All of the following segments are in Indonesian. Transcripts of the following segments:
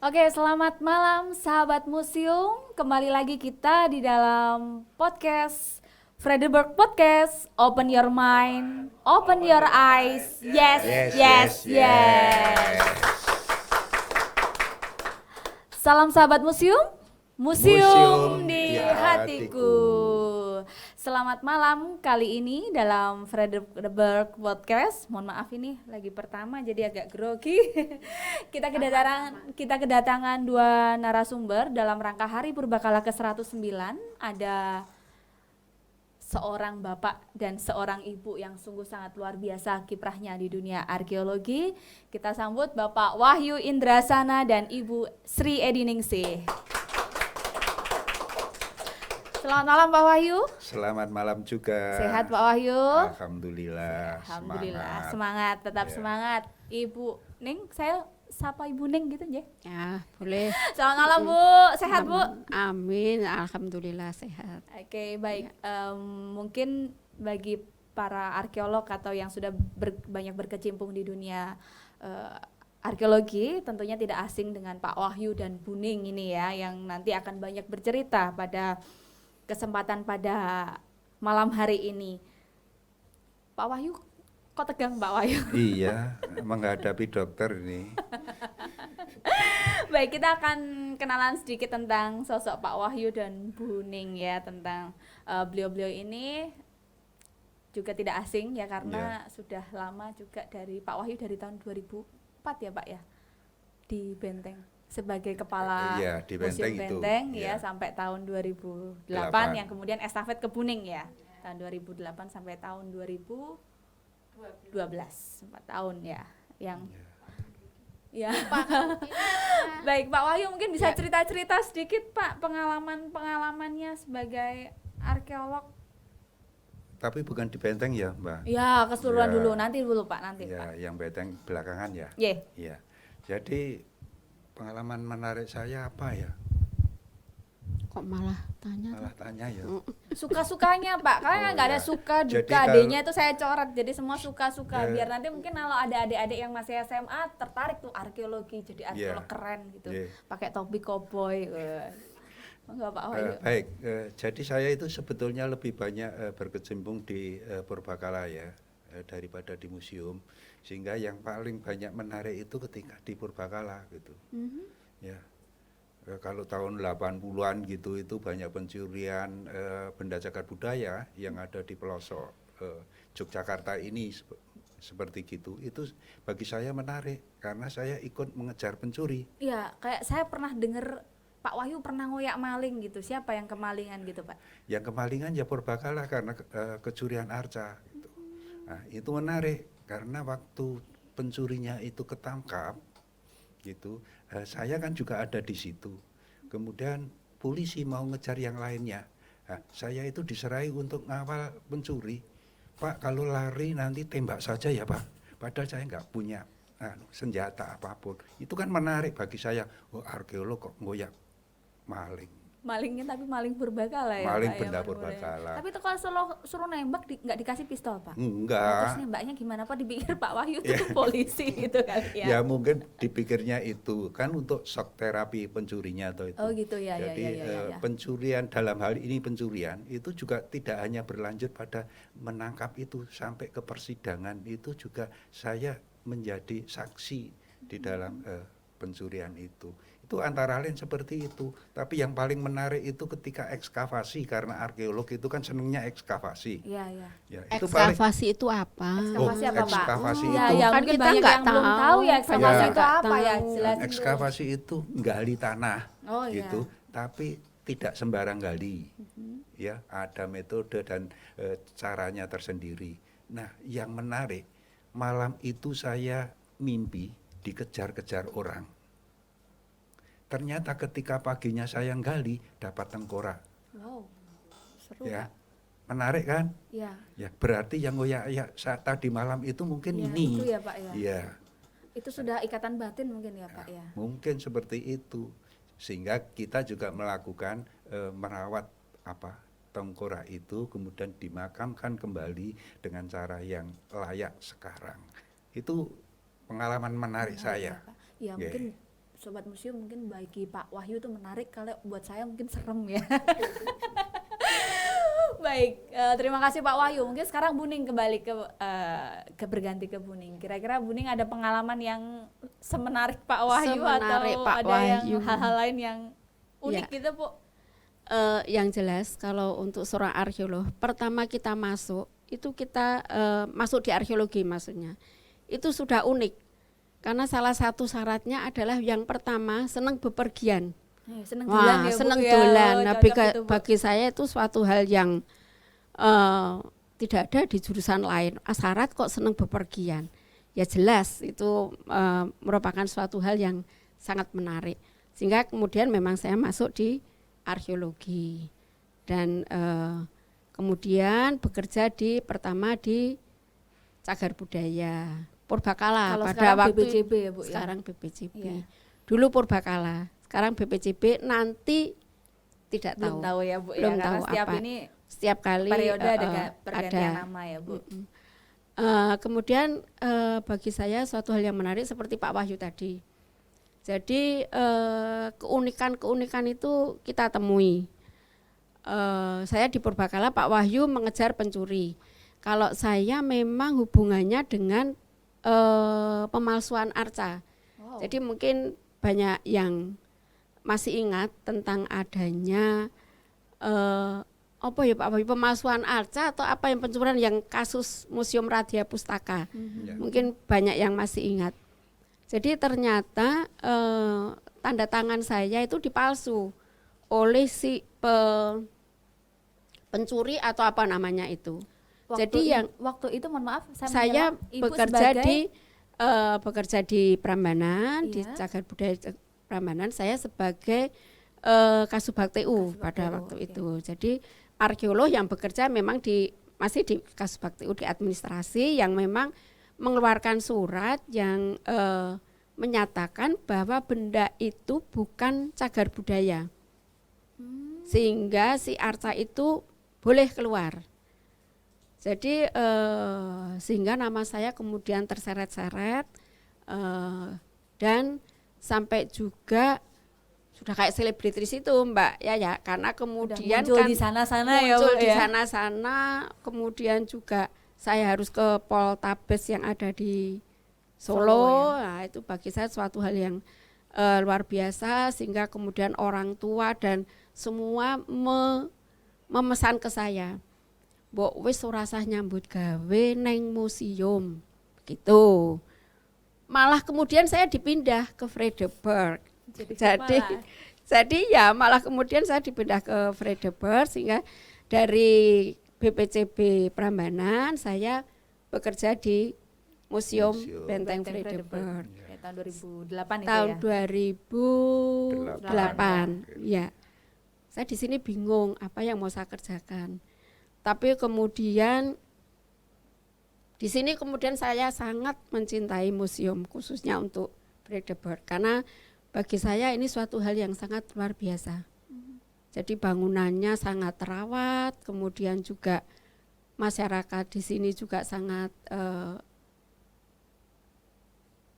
Oke, selamat malam sahabat museum. Kembali lagi kita di dalam podcast Frederiberg Podcast. Open your mind, open your eyes. Yes, Yes, yes, yes, yes. yes. Salam sahabat museum, museum Museum di di hatiku. hatiku. Selamat malam kali ini dalam Frederiberg Podcast. Mohon maaf ini lagi pertama jadi agak grogi. Kita kedatangan dua narasumber dalam rangka Hari Purbakala ke-109. Ada seorang bapak dan seorang ibu yang sungguh sangat luar biasa kiprahnya di dunia arkeologi. Kita sambut Bapak Wahyu Indrasana dan Ibu Sri Ediningsih. Selamat malam Pak Wahyu. Selamat malam juga. Sehat Pak Wahyu? Alhamdulillah. Alhamdulillah, semangat, tetap Ya. semangat. Ibu Ning, saya sapa Ibu Ning gitu ya. Ya, boleh. Selamat malam Bu, sehat Bu? Amin, alhamdulillah sehat. Oke, baik. Mungkin bagi para arkeolog atau yang sudah banyak berkecimpung di dunia arkeologi, tentunya tidak asing dengan Pak Wahyu dan Bu Ning ini ya, yang nanti akan banyak bercerita pada kesempatan pada malam hari ini. Pak Wahyu, kok tegang Pak Wahyu? Iya, menghadapi dokter ini. Baik, kita akan kenalan sedikit tentang sosok Pak Wahyu dan Bu Ning ya, tentang beliau-beliau ini juga tidak asing ya, karena sudah lama juga dari Pak Wahyu dari tahun 2004 ya Pak ya, di Benteng sebagai kepala Iya, di Museum Benteng itu, Benteng ya, iya. sampai tahun 2008 yang kemudian estafet ke Bu Ning ya, tahun 2008 sampai tahun 2012, 4 tahun ya, yang ya. Baik Pak Wahyu, mungkin bisa cerita-cerita sedikit Pak pengalamannya sebagai arkeolog. Tapi bukan di Benteng ya, Mbak? Ya, keseluruhan Ya. dulu, nanti dulu Pak, nanti Ya, Pak. yang Benteng belakangan ya. Ye. Iya. Jadi pengalaman menarik saya apa ya? Kok malah tanya? Malah tanya ya. Suka-sukanya Pak, karena Oh, nggak ada ya. suka Jadi duka, kalau- D-nya itu saya coret, jadi semua suka-suka. Ya. Biar nanti mungkin kalau ada adik-adik yang masih SMA tertarik tuh arkeologi, jadi arkeolog Ya. keren gitu, Ya. pakai topi koboi. Enggak Pak Wahyu. Baik, jadi saya itu sebetulnya lebih banyak berkecimpung di Purbakala ya, daripada di museum, sehingga yang paling banyak menarik itu ketika di Purbakala gitu. Mhm. Ya, kalau tahun 80-an gitu itu banyak pencurian benda cagar budaya yang ada di pelosok Yogyakarta ini seperti gitu. Itu bagi saya menarik karena saya ikut mengejar pencuri. Iya, kayak saya pernah dengar Pak Wahyu pernah ngoyak maling gitu. Siapa yang kemalingan gitu Pak? Yang kemalingan ya Purbakala karena kecurian arca gitu. Nah, itu menarik karena waktu pencurinya itu ketangkap gitu, saya kan juga ada di situ. Kemudian polisi mau ngejar yang lainnya. Nah, saya itu diserai untuk ngawal pencuri. Pak, kalau lari nanti tembak saja ya Pak. Padahal saya nggak punya senjata apapun. Itu kan menarik bagi saya. Oh, arkeolog kok ngoyak maling. Malingnya tapi maling purbakala ya Maling Pak, benda ya, purbakala. Tapi itu kalau suruh nembak nggak dikasih pistol Pak? Enggak. Nah, terus nembaknya gimana Pak? Dipikir Pak Wahyu itu polisi gitu kali ya? Ya mungkin dipikirnya itu kan untuk shock terapi pencurinya atau itu. Oh gitu ya. Jadi ya. pencurian dalam hal ini pencurian itu juga tidak hanya berlanjut pada menangkap itu sampai ke persidangan, itu juga saya menjadi saksi di dalam pencurian itu. Itu antara lain seperti itu. Tapi yang paling menarik itu ketika ekskavasi karena arkeolog itu kan senengnya ekskavasi. Iya. Ya, itu paling Ekskavasi itu apa? Ekskavasi apa Pak? ekskavasi Ya, itu. ya Kan mungkin kita banyak nggak yang belum tahu. tahu ya ekskavasi Ya. itu apa ya, Tahu. jelasin dulu. Ekskavasi itu gali tanah. Oh iya. Gitu, tapi tidak sembarang gali. Ya, ada metode dan caranya tersendiri. Nah, yang menarik, malam itu saya mimpi dikejar-kejar orang. Ternyata ketika paginya saya gali dapat tengkorak. Wow, seru Ya, Pak. menarik kan? Ya, Ya, berarti yang ngoyak saat tadi malam itu mungkin ya, ini. itu ya Pak ya. Iya. Itu sudah ikatan batin mungkin ya Pak ya. Mungkin seperti itu, sehingga kita juga melakukan merawat tengkorak itu, kemudian dimakamkan kembali dengan cara yang layak sekarang. Itu pengalaman menarik saya. Ya, Pak. Ya Oke. mungkin Sobat Museum, mungkin bagi Pak Wahyu itu menarik, kalau buat saya mungkin serem ya. Baik, terima kasih Pak Wahyu. Mungkin sekarang Buning kembali ke berganti ke Buning. Kira-kira Buning ada pengalaman yang semenarik Pak Wahyu Semenarik atau Pak ada yang Wahyu. hal-hal lain yang unik Ya. gitu, Bu? Yang jelas kalau untuk seorang arkeolog, pertama kita masuk itu kita masuk di arkeologi maksudnya. Itu sudah unik. Karena salah satu syaratnya adalah yang pertama senang bepergian. Seneng dolan ya, Bu, senang ya. dolan. Oh, Nah, cocok itu, Bu. bagi saya itu suatu hal yang tidak ada di jurusan lain. Syarat kok senang bepergian. Ya jelas itu merupakan suatu hal yang sangat menarik. Sehingga kemudian memang saya masuk di arkeologi dan kemudian bekerja pertama di Cagar Budaya Purbakala Kalau pada sekarang waktu BPJB ya, Bu, ya? sekarang BPJB. Iya. Dulu Purbakala, sekarang BPJB, nanti tidak Belum tahu ya, Bu, Belum ya. Karena tahu setiap apa. ini Setiap kali periode ada pergantian ada. nama ya, Bu. Kemudian bagi saya suatu hal yang menarik seperti Pak Wahyu tadi. Jadi keunikan-keunikan itu kita temui. Saya di Purbakala, Pak Wahyu mengejar pencuri. Kalau saya memang hubungannya dengan pemalsuan arca. Wow. Jadi mungkin banyak yang masih ingat tentang adanya apa ya Pak Wahyu, pemalsuan arca atau apa yang pencurian yang kasus Museum Radia Pustaka. Ya. Mungkin banyak yang masih ingat. Jadi ternyata tanda tangan saya itu dipalsu oleh si pencuri atau apa namanya itu. Waktu itu mohon maaf Saya menyelam, Ibu bekerja di Prambanan, di Iya. Cagar Budaya Prambanan. Saya sebagai Kasubag TU Kasubag pada TU, waktu oke. itu. Jadi arkeolog yang bekerja memang masih di Kasubag TU di administrasi, yang memang mengeluarkan surat yang menyatakan bahwa benda itu bukan cagar budaya, sehingga si arca itu boleh keluar. Jadi sehingga nama saya kemudian terseret-seret dan sampai juga sudah kayak selebritis itu Mbak ya, karena kemudian muncul kan di sana-sana ya, muncul Bu, di ya. sana-sana, kemudian juga saya harus ke Poltabes yang ada di Solo. Solo, ya. Nah, itu bagi saya suatu hal yang luar biasa, sehingga kemudian orang tua dan semua memesan ke saya, "Mbok wis ora usah nyambut gawe neng museum." Gitu. Malah kemudian saya dipindah ke Vredenburg. Jadi ya malah kemudian saya dipindah ke Vredenburg, sehingga dari BPCB Prambanan saya bekerja di Museum Benteng Vredenburg. Ya, tahun 2008 itu Tahun ya. 2008 ya. Saya di sini bingung apa yang mau saya kerjakan. Tapi kemudian di sini kemudian saya sangat mencintai museum, khususnya untuk Vredenburg, karena bagi saya ini suatu hal yang sangat luar biasa. Jadi bangunannya sangat terawat, kemudian juga masyarakat di sini juga sangat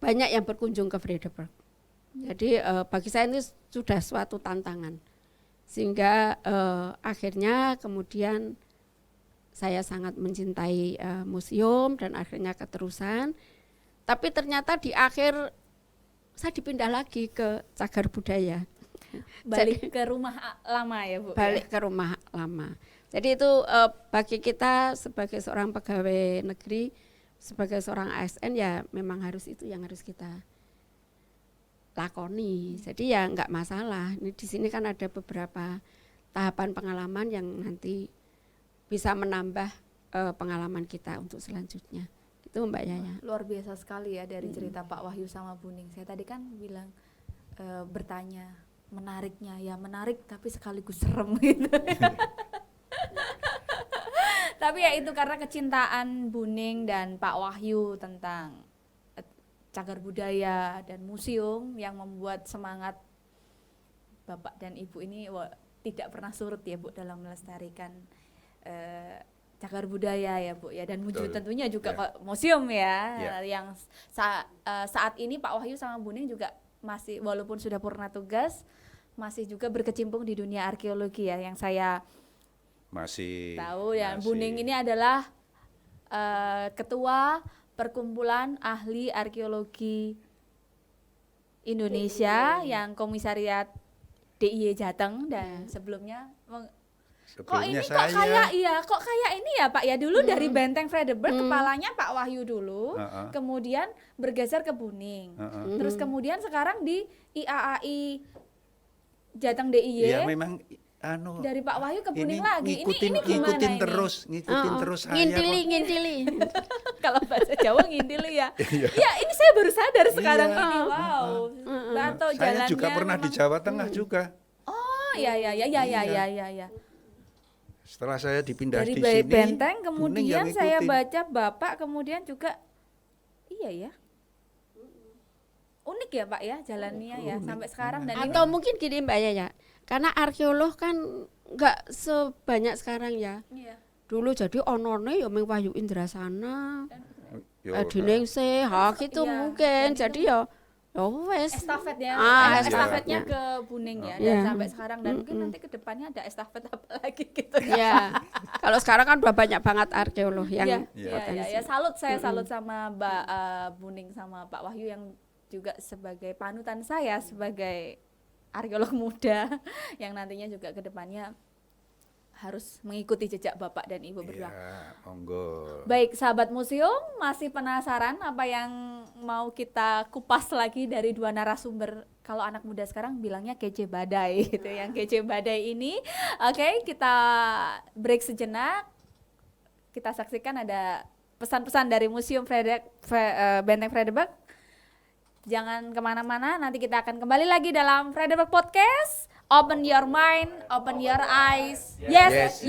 banyak yang berkunjung ke Vredenburg. Jadi bagi saya ini sudah suatu tantangan, sehingga akhirnya kemudian saya sangat mencintai museum dan akhirnya keterusan. Tapi ternyata di akhir saya dipindah lagi ke Cagar Budaya. Balik ke rumah lama ya, Bu. Balik ke rumah lama. Jadi itu bagi kita sebagai seorang pegawai negeri, sebagai seorang ASN, ya memang harus itu yang harus kita lakoni. Jadi ya enggak masalah. Ini di sini kan ada beberapa tahapan pengalaman yang nanti bisa menambah pengalaman kita untuk selanjutnya. Itu Mbak Yaya. Luar biasa sekali ya dari cerita Pak Wahyu sama Buning. Saya tadi kan bilang bertanya menariknya, ya menarik tapi sekaligus serem gitu. Tapi ya itu karena kecintaan Buning dan Pak Wahyu tentang cagar budaya dan museum yang membuat semangat Bapak dan Ibu ini tidak pernah surut ya, Bu, dalam melestarikan cagar budaya ya, Bu ya, dan wujud tentunya juga museum ya, yang saat ini Pak Wahyu sama Buning juga masih walaupun sudah purna tugas masih juga berkecimpung di dunia arkeologi ya, yang saya Masih tahu ya. masih. Buning ini adalah ketua Perkumpulan Ahli Arkeologi Indonesia yang komisariat DIY Jateng, dan sebelumnya kok ini Sebelumnya kok kayak ini ya Pak ya, dulu dari Benteng Frederick kepalanya Pak Wahyu dulu, kemudian bergeser ke Buning, terus kemudian sekarang di IAAI Jateng DIY ya memang dari Pak Wahyu ke Buning lagi. ngikutin Ini gimana ngikutin ini? ngikutin terus saya kok. Ngintili. Kalau bahasa Jawa ngintili ya. Ya ini saya baru sadar sekarang Iya. ini. Wow. Atau Saya jalannya juga pernah di memang- Jawa Tengah juga. Oh ya. Setelah saya dipindah Dari di sini Benteng Buning yang kemudian saya ngikutin. baca Bapak kemudian juga iya ya. Unik ya Pak ya jalannya ya sampai sekarang, dan ini Atau mungkin gini Mbak Yaya, karena arkeolog kan nggak sebanyak sekarang ya. iya. Dulu jadi onone ya meng Wahyu Indrasana, Yo, Diningsih, gitu Iya, mungkin. jadi Jadi ya wes. Estafet ya, estafetnya. estafetnya ke Buning ya, dan Iya. sampai sekarang, dan mungkin nanti ke depannya ada estafet apa lagi gitu ya. Ya. Kalau sekarang kan udah banyak banget arkeolog yang Iya. Salut, saya salut sama Mbak Buning sama Pak Wahyu yang juga sebagai panutan saya sebagai arkeolog muda yang nantinya juga ke depannya harus mengikuti jejak Bapak dan Ibu berdua. ya, monggo. Baik, sahabat museum, masih penasaran apa yang mau kita kupas lagi dari dua narasumber? Kalau anak muda sekarang bilangnya kece badai gitu, yang kece badai ini. Oke, kita break sejenak. Kita saksikan ada pesan-pesan dari Museum Benteng Frederick. Jangan kemana-mana, nanti kita akan kembali lagi dalam Frederick Podcast. Open your mind, open your eyes. Yes.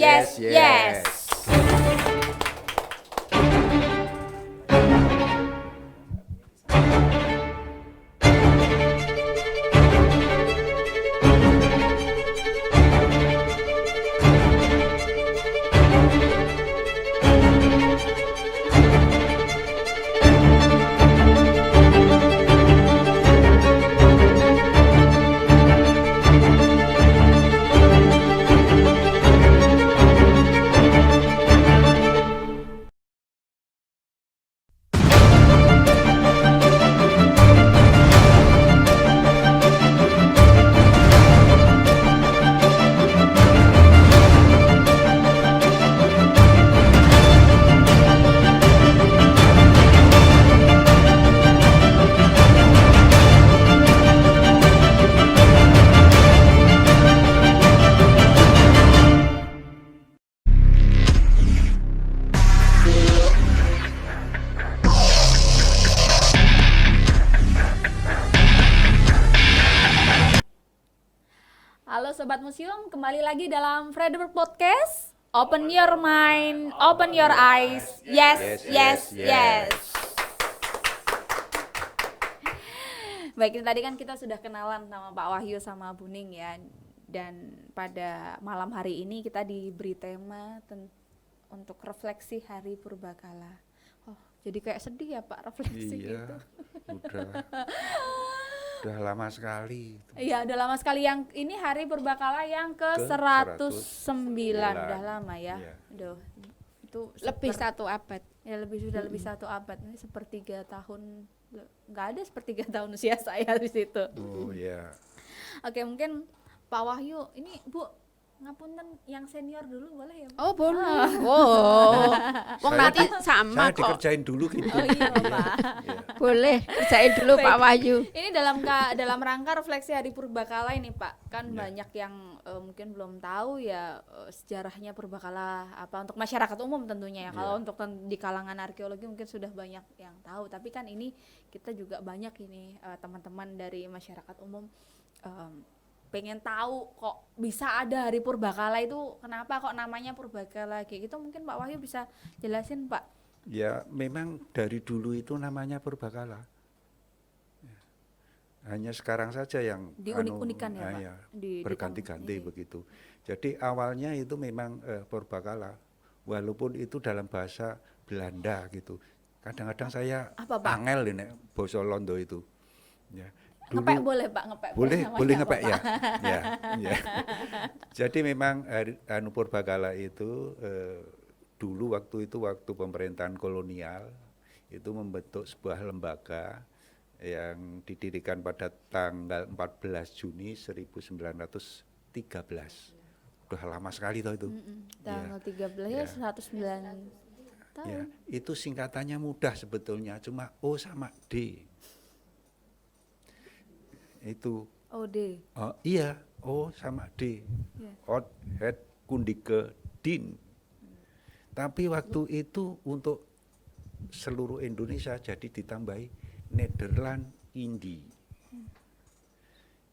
Halo Sobat Museum, kembali lagi dalam Frederick Podcast. Open your mind, open your eyes. Yes. Baik, ini tadi kan kita sudah kenalan sama Pak Wahyu sama Buning ya. Dan pada malam hari ini kita diberi tema untuk refleksi Hari Purbakala. Oh, jadi kayak sedih ya Pak refleksi Iya, gitu. udah lama sekali. Iya, udah lama sekali. Yang ini Hari Purbakala yang ke 109. Udah lama ya. Iya. Aduh, itu lebih satu abad. ya sudah lebih 1 abad. Ini sepertiga tahun, nggak ada sepertiga tahun usia saya di situ. Oh ya. Oke, mungkin Pak Wahyu, ini Bu, ngapunten yang senior dulu boleh ya Bu? Oh, boleh. Oh. Wong nanti sama Saya kok. dikerjain dulu gitu. Oh iya Pak. Iya. Boleh kerjain dulu Baik. Pak Wahyu. Ini dalam rangka refleksi Hari Purbakala ini Pak, kan banyak yang mungkin belum tahu ya sejarahnya Purbakala apa untuk masyarakat umum tentunya ya. Kalau untuk di kalangan arkeologi mungkin sudah banyak yang tahu, tapi kan ini kita juga banyak ini teman-teman dari masyarakat umum pengen tahu kok bisa ada Hari Purbakala itu, kenapa kok namanya Purbakala kayak gitu. Mungkin Pak Wahyu bisa jelasin Pak. Ya, memang dari dulu itu namanya Purbakala. Ya. Hanya sekarang saja yang Diunik-unikan ya, Pak? ya, Di berganti-ganti tahun ini. begitu. Jadi awalnya itu memang Purbakala, walaupun itu dalam bahasa Belanda gitu. Kadang-kadang saya Apa, Pak? angel ini basa Londo itu. Ya. Ngepek boleh Pak, ngepek boleh namanya apa, ngepek ya. Pak? Ya, ya. Jadi memang purbakala itu dulu waktu pemerintahan kolonial itu membentuk sebuah lembaga yang didirikan pada tanggal 14 Juni 1913. Udah lama sekali toh itu. Tanggal 13 Ya. 109 tahun. Ya, itu singkatannya mudah sebetulnya, cuma O sama D. Itu OD. iya, O sama D. Ya. Ot, Het, Kundike, Din. Tapi waktu itu untuk seluruh Indonesia jadi ditambahi Nederland Indi.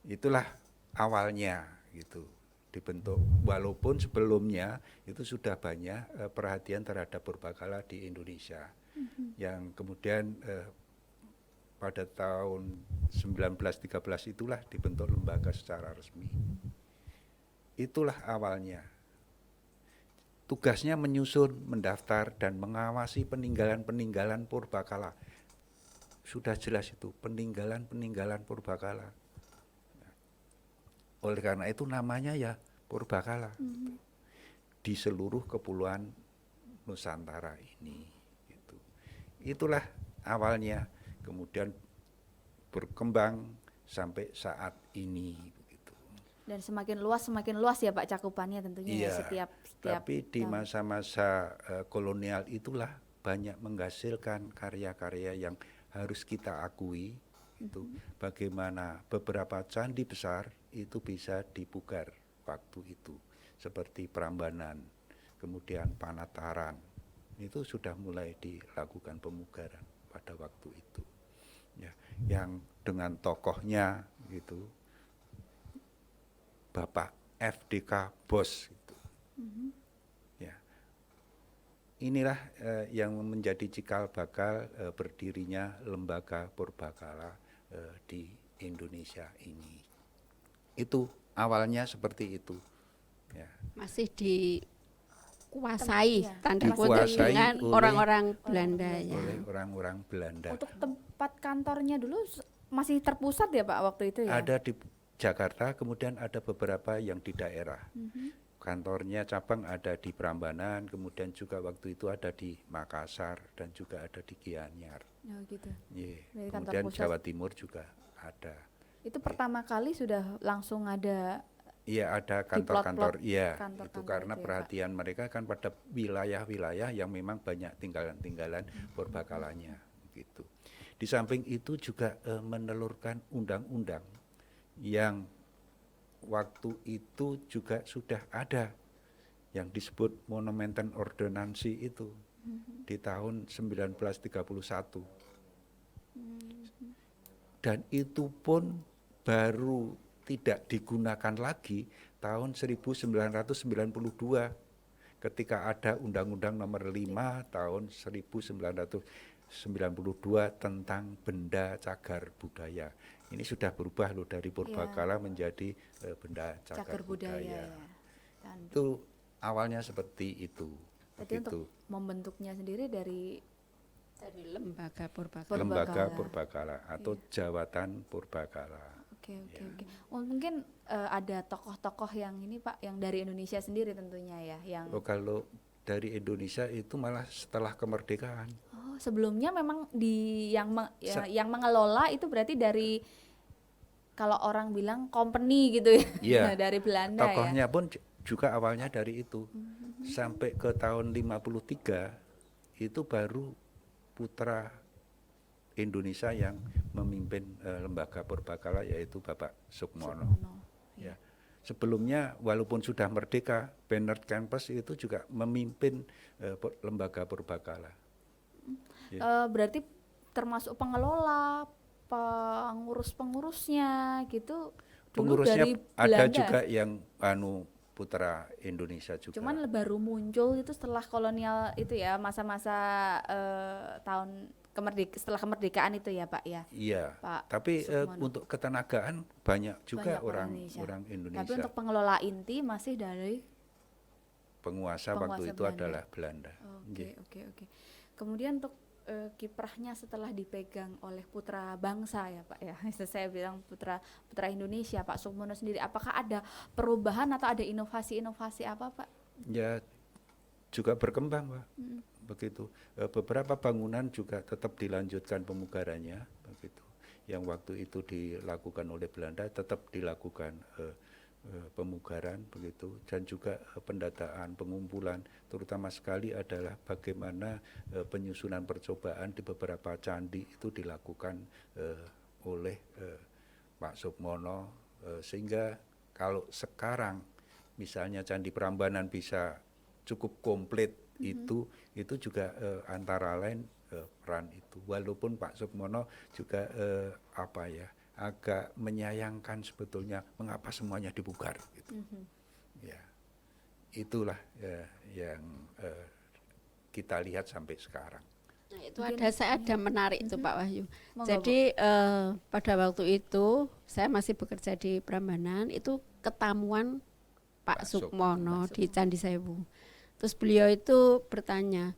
Itulah awalnya gitu dibentuk, walaupun sebelumnya itu sudah banyak perhatian terhadap purbakala di Indonesia. Yang kemudian pada tahun 1913 itulah dibentuk lembaga secara resmi. Itulah awalnya. Tugasnya menyusun, mendaftar, dan mengawasi peninggalan-peninggalan purbakala. Sudah jelas itu, peninggalan-peninggalan purbakala. Oleh karena itu namanya ya purbakala. Di seluruh kepulauan Nusantara ini. Gitu. Itulah awalnya, kemudian berkembang sampai saat ini. Dan semakin luas ya Pak cakupannya tentunya Iya, ya setiap tapi di tahun. masa-masa kolonial itulah banyak menghasilkan karya-karya yang harus kita akui. Itu bagaimana beberapa candi besar itu bisa dipugar waktu itu, seperti Prambanan, kemudian Panataran, itu sudah mulai dilakukan pemugaran pada waktu itu. Ya, yang dengan tokohnya gitu, Bapak FDK Bos gitu. Ya. Inilah yang menjadi cikal bakal berdirinya lembaga purbakala di Indonesia ini. Itu awalnya seperti itu. Ya. Masih dikuasai tanda kutip Dikuasai dengan oleh orang-orang Belanda ya. oleh orang-orang Belanda. Untuk tempat kantornya dulu masih terpusat ya Pak waktu itu ya? Ada di Jakarta, kemudian ada beberapa yang di daerah. Kantornya cabang ada di Prambanan, kemudian juga waktu itu ada di Makassar dan juga ada di Gianyar. Oh gitu. Yeah. Dari kantor Kemudian pusat. Jawa Timur juga ada. Itu pertama kali sudah langsung ada. Iya, ada Di kantor-kantor. plot-plot Iya, kantor-kantor itu karena itu ya, Pak. perhatian mereka kan pada wilayah-wilayah yang memang banyak tinggalan-tinggalan purbakalanya gitu. Di samping itu juga menelurkan undang-undang yang waktu itu juga sudah ada yang disebut Monumenten Ordonansi itu di tahun 1931. Dan itu pun baru tidak digunakan lagi tahun 1992 ketika ada Undang-Undang Nomor 5 tahun 1992 tentang benda cagar budaya. Ini sudah berubah loh dari purbakala menjadi benda cagar budaya. Ya. Itu awalnya seperti itu. Jadi untuk membentuknya sendiri dari lembaga purbakala. Lembaga purbakala atau jawatan purbakala. Oke. Oh, mungkin ada tokoh-tokoh yang ini Pak, yang dari Indonesia sendiri tentunya ya, yang Kalau dari Indonesia itu malah setelah kemerdekaan. sebelumnya memang yang mengelola itu berarti dari, kalau orang bilang company gitu ya, Iya. dari Belanda Tokohnya ya. pun juga awalnya dari itu. Sampai ke tahun 53 itu baru putra Indonesia yang memimpin lembaga purbakala, yaitu Bapak Sukmono. Ya. Sebelumnya walaupun sudah merdeka, Bernard Kempes itu juga memimpin lembaga purbakala. Berarti termasuk pengelola, pengurus-pengurusnya gitu. Dulu Pengurusnya dari ada Belanda. juga yang putra Indonesia juga. Cuman baru muncul itu setelah kolonial itu ya, masa-masa tahun setelah kemerdekaan itu ya Pak ya. Iya. Pak Tapi Sukmono. untuk ketenagaan banyak juga Banyak orang Indonesia. Tapi untuk pengelola inti masih dari penguasa waktu itu Belanda. adalah Belanda. Oke. Kemudian untuk kiprahnya setelah dipegang oleh putra bangsa ya Pak ya. Saya bilang putra Indonesia, Pak Sukmono sendiri, apakah ada perubahan atau ada inovasi-inovasi apa Pak? Ya juga berkembang Pak. Begitu. Beberapa bangunan juga tetap dilanjutkan pemugarannya begitu. Yang waktu itu dilakukan oleh Belanda tetap dilakukan pemugaran begitu, dan juga pendataan, pengumpulan, terutama sekali adalah bagaimana penyusunan percobaan di beberapa candi itu dilakukan oleh Pak Sukmono, sehingga kalau sekarang misalnya Candi Prambanan bisa cukup komplit, itu juga antara lain peran itu, walaupun Pak Sukmono juga agak menyayangkan sebetulnya mengapa semuanya dipugar gitu. Ya, itulah yang kita lihat sampai sekarang. Nah, itu saya ada menarik itu Pak Wahyu. Monggo, Jadi pada waktu itu saya masih bekerja di Prambanan, itu ketamuan Pak Sukmono di Candi Sewu. Terus beliau itu bertanya,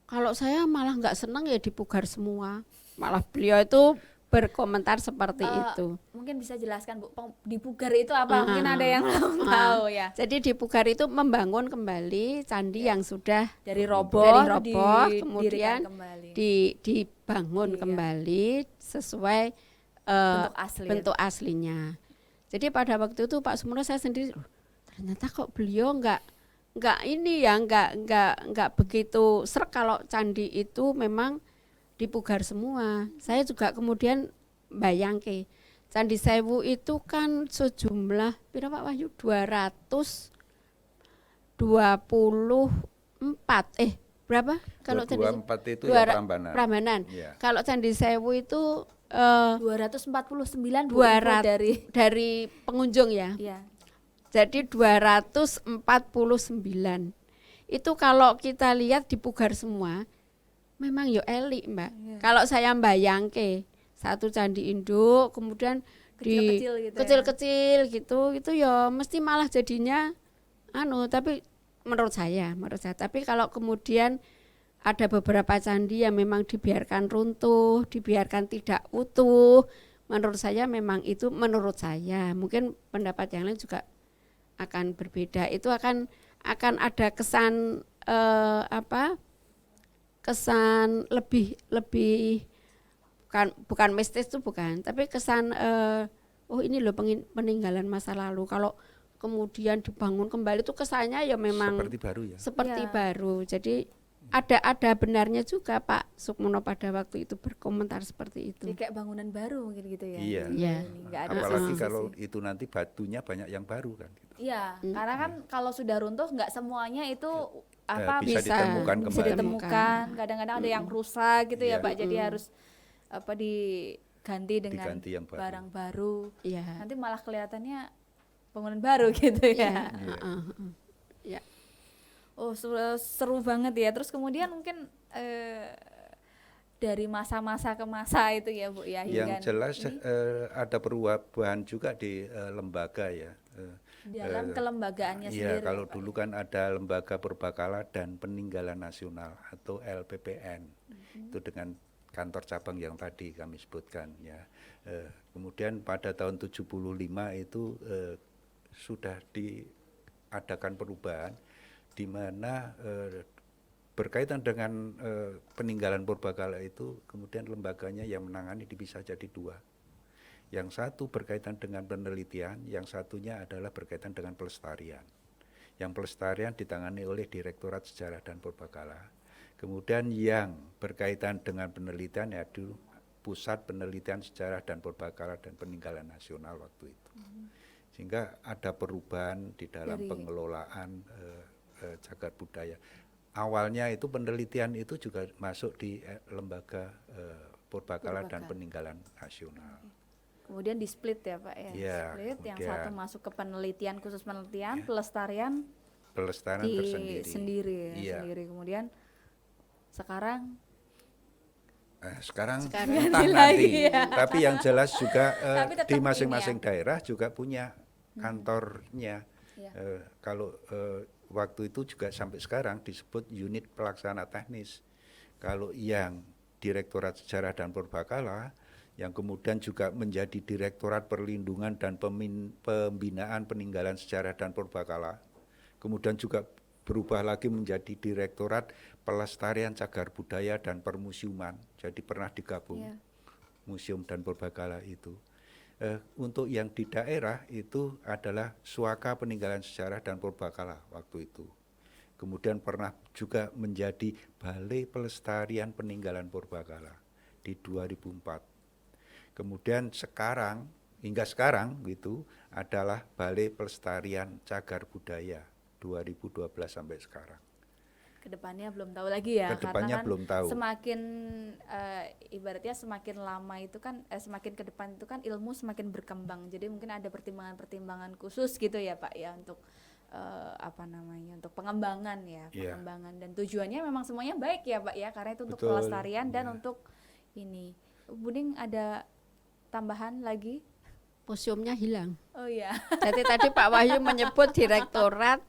kalau saya malah nggak senang ya dipugar semua. Malah beliau itu berkomentar seperti itu. Mungkin bisa jelaskan Bu, dipugar itu apa? Mungkin ada yang belum tahu ya. Jadi dipugar itu membangun kembali candi yang sudah Dari roboh kemudian dibangun kembali sesuai bentuk aslinya. Jadi pada waktu itu Pak Sukmono, saya sendiri ternyata kok beliau nggak begitu srek kalau candi itu memang dipugar semua. Saya juga kemudian bayangke Candi Sewu itu kan sejumlah berapa Pak Wahyu? 224 berapa? Kalau 224 itu ya Prambanan. Ya. Kalau Candi Sewu itu 249 dari pengunjung ya. Iya. Jadi 249. Itu kalau kita lihat dipugar semua, memang yo elik Mbak. Yeah. Kalau saya bayangke satu candi induk kemudian kecil-kecil gitu ya mesti malah jadinya tapi menurut saya tapi kalau kemudian ada beberapa candi yang memang dibiarkan runtuh, dibiarkan tidak utuh, menurut saya memang itu menurut saya. Mungkin pendapat yang lain juga akan berbeda. Itu akan ada kesan kesan lebih bukan mistis itu bukan, tapi kesan ini loh peninggalan masa lalu. Kalau kemudian dibangun kembali itu kesannya ya memang seperti baru ya. Seperti baru. Jadi ada benarnya juga Pak Sukmono pada waktu itu berkomentar seperti itu. Jadi kayak bangunan baru mungkin gitu ya. Iya. Nggak ada apalagi kalau itu nanti batunya banyak yang baru kan gitu. Iya, karena kan kalau sudah runtuh nggak semuanya itu bisa ditemukan. Kadang-kadang ada yang rusak gitu ya Pak. Jadi harus diganti dengan yang barang baru. Iya. Nanti malah kelihatannya bangunan baru gitu ya. Ya. Oh, seru banget ya. Terus kemudian mungkin dari masa-masa ke masa itu ya Bu ya. Yang jelas ada perubahan juga di lembaga ya. Dalam kelembagaannya sendiri. Iya, kalau dulu kan ada Lembaga Purbakala dan Peninggalan Nasional atau LPPN. Itu dengan kantor cabang yang tadi kami sebutkan ya. Kemudian pada tahun 75 itu sudah diadakan perubahan di mana berkaitan dengan peninggalan purbakala itu kemudian lembaganya yang menangani bisa jadi dua. Yang satu berkaitan dengan penelitian, yang satunya adalah berkaitan dengan pelestarian. Yang pelestarian ditangani oleh Direktorat Sejarah dan Purbakala. Kemudian yang berkaitan dengan penelitian yaitu Pusat Penelitian Sejarah dan Purbakala dan Peninggalan Nasional waktu itu. Sehingga ada perubahan di dalam pengelolaan cagar budaya. Awalnya itu penelitian itu juga masuk di Lembaga Purbakala dan Peninggalan Nasional. Kemudian di split ya Pak ya. Split, yang satu masuk ke penelitian, khusus penelitian, pelestarian tersendiri. Sendiri. Kemudian sekarang entah nanti. Tapi yang jelas juga di masing-masing daerah juga punya kantornya. Kalau waktu itu juga sampai sekarang disebut unit pelaksana teknis. Kalau yang Direktorat Sejarah dan Purbakala, yang kemudian juga menjadi Direktorat Perlindungan dan Pembinaan Peninggalan Sejarah dan Purbakala, kemudian juga berubah lagi menjadi Direktorat Pelestarian Cagar Budaya dan Permusiuman, jadi pernah digabung museum dan purbakala itu. Untuk yang di daerah itu adalah Suaka Peninggalan Sejarah dan Purbakala waktu itu. Kemudian pernah juga menjadi Balai Pelestarian Peninggalan Purbakala di 2004. Kemudian sekarang, hingga sekarang gitu, adalah Balai Pelestarian Cagar Budaya 2012 sampai sekarang. Kedepannya belum tahu lagi ya, Kedepannya karena kan belum tahu. semakin ibaratnya semakin lama itu kan semakin ke depan itu kan ilmu semakin berkembang, jadi mungkin ada pertimbangan-pertimbangan khusus gitu ya Pak ya untuk untuk pengembangan ya, pengembangan dan tujuannya memang semuanya baik ya Pak ya, karena itu untuk pelestarian dan untuk ini. Buding ada tambahan lagi? Museumnya hilang. Oh iya. Jadi tadi Pak Wahyu menyebut Direktorat